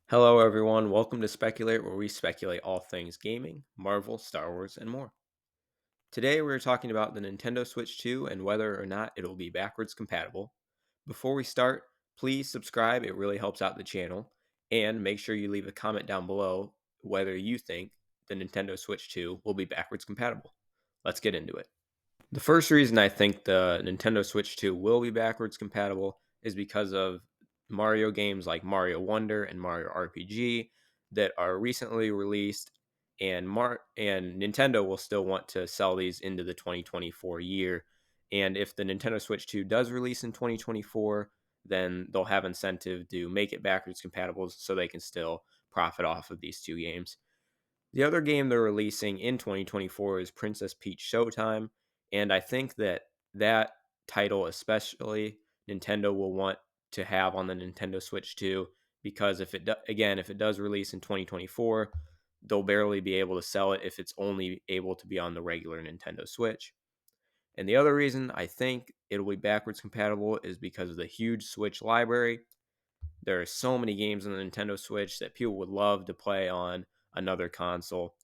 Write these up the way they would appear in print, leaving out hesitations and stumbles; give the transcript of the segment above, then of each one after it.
Hello, everyone. Welcome to Speculate, where we speculate all things gaming, Marvel, Star Wars, and more. Today, we're talking about the Nintendo Switch 2 and whether or not it'll be backwards compatible. Before we start, please subscribe, it really helps out the channel, and make sure you leave a comment down below whether you think the Nintendo Switch 2 will be backwards compatible. Let's get into it. The first reason I think the Nintendo Switch 2 will be backwards compatible is because of Mario games like Mario Wonder and Mario RPG that are recently released, and Nintendo will still want to sell these into the 2024 year. And if the Nintendo Switch 2 does release in 2024, then they'll have incentive to make it backwards compatible so they can still profit off of these two games. The other game they're releasing in 2024 is Princess Peach Showtime, and I think that title especially Nintendo will want to have on the Nintendo Switch 2 because if it does release in 2024, they'll barely be able to sell it if it's only able to be on the regular Nintendo Switch. And the other reason I think it'll be backwards compatible is because of the huge Switch library. There are so many games on the Nintendo Switch that people would love to play on another console.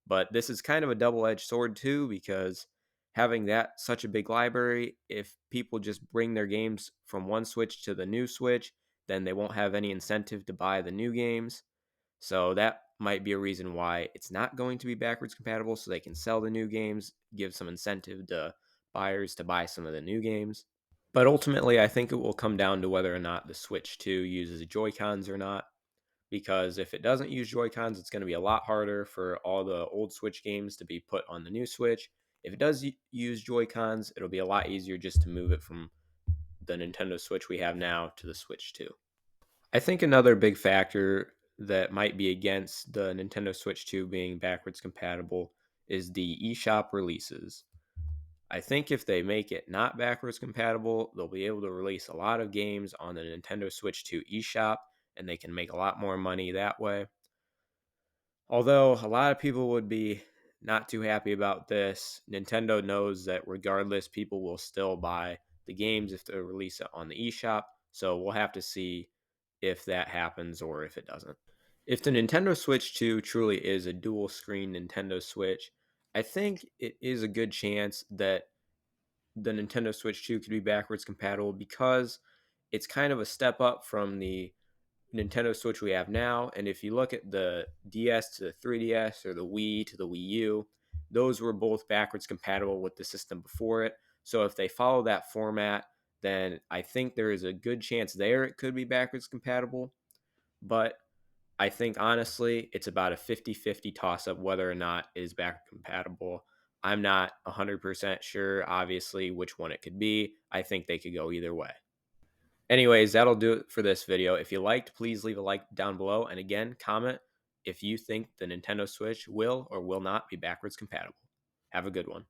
But this is kind of a double-edged sword too, because having that such a big library, if people just bring their games from one Switch to the new Switch, then they won't have any incentive to buy the new games. So that might be a reason why it's not going to be backwards compatible, so they can sell the new games, give some incentive to buyers to buy some of the new games. But ultimately, I think it will come down to whether or not the Switch 2 uses Joy-Cons or not. Because if it doesn't use Joy-Cons, it's going to be a lot harder for all the old Switch games to be put on the new Switch. If it does use Joy-Cons, it'll be a lot easier just to move it from the Nintendo Switch we have now to the Switch 2. I think another big factor that might be against the Nintendo Switch 2 being backwards compatible is the eShop releases. I think if they make it not backwards compatible, they'll be able to release a lot of games on the Nintendo Switch 2 eShop, and they can make a lot more money that way. Although a lot of people would be not too happy about this, Nintendo knows that regardless, people will still buy the games if they release it on the eShop. So we'll have to see if that happens or if it doesn't. If the Nintendo Switch 2 truly is a dual screen Nintendo Switch, I think it is a good chance that the Nintendo Switch 2 could be backwards compatible because it's kind of a step up from the Nintendo Switch we have now. And if you look at the DS to the 3DS or the Wii to the Wii U, those were both backwards compatible with the system before it. So if they follow that format, then I think there is a good chance there it could be backwards compatible. But I think honestly, it's about a 50-50 toss up whether or not it is back compatible. I'm not 100% sure, obviously, which one it could be. I think they could go either way. Anyways, that'll do it for this video. If you liked, please leave a like down below. And again, comment if you think the Nintendo Switch will or will not be backwards compatible. Have a good one.